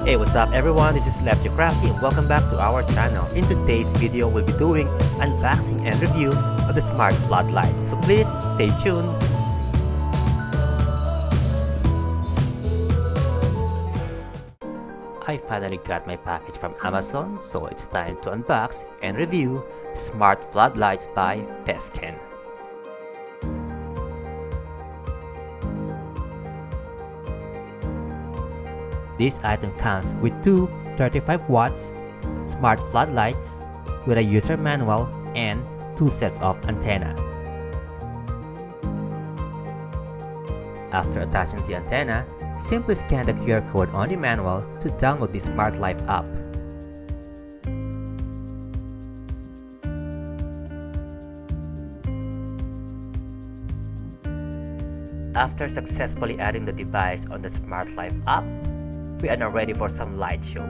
Hey, what's up everyone, this is Lefty Crafty and welcome back to our channel. In today's video, we'll be doing unboxing and review of the smart floodlight. So please stay tuned. I finally got my package from Amazon, so it's time to unbox and review the smart floodlights by Pesken. This item comes with two 35 watts smart floodlights with a user manual and two sets of antenna. After attaching the antenna, simply scan the QR code on the manual to download the Smart Life app. After successfully adding the device on the Smart Life app, we are now ready for some light show.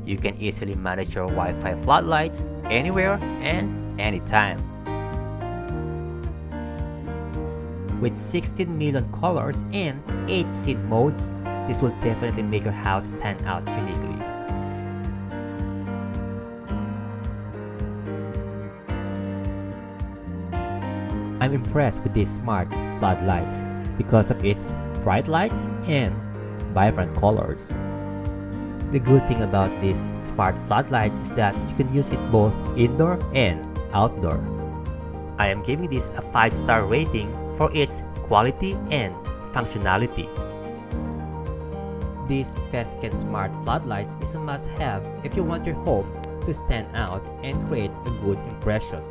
You can easily manage your Wi-Fi floodlights anywhere and anytime. With 16 million colors and 8 scene modes, this will definitely make your house stand out uniquely. I'm impressed with these smart floodlights because of its bright lights and vibrant colors. The good thing about these smart floodlights is that you can use it both indoor and outdoor. I am giving this a 5-star rating for its quality and functionality. This Pesken smart floodlights is a must-have if you want your home to stand out and create a good impression.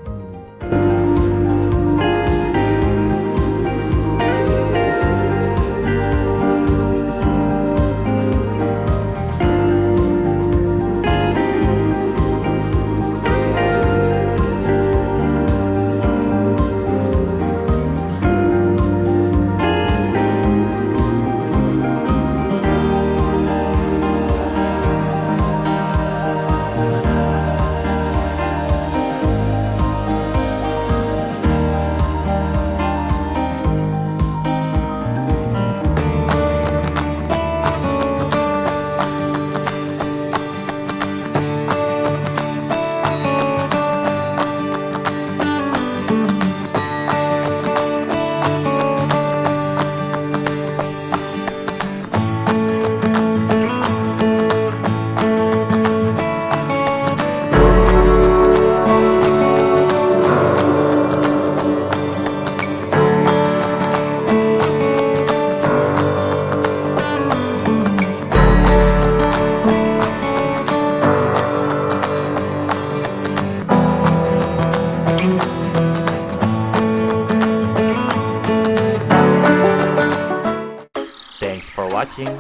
Thanks for watching.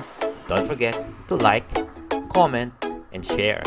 Don't forget to like, comment, and share.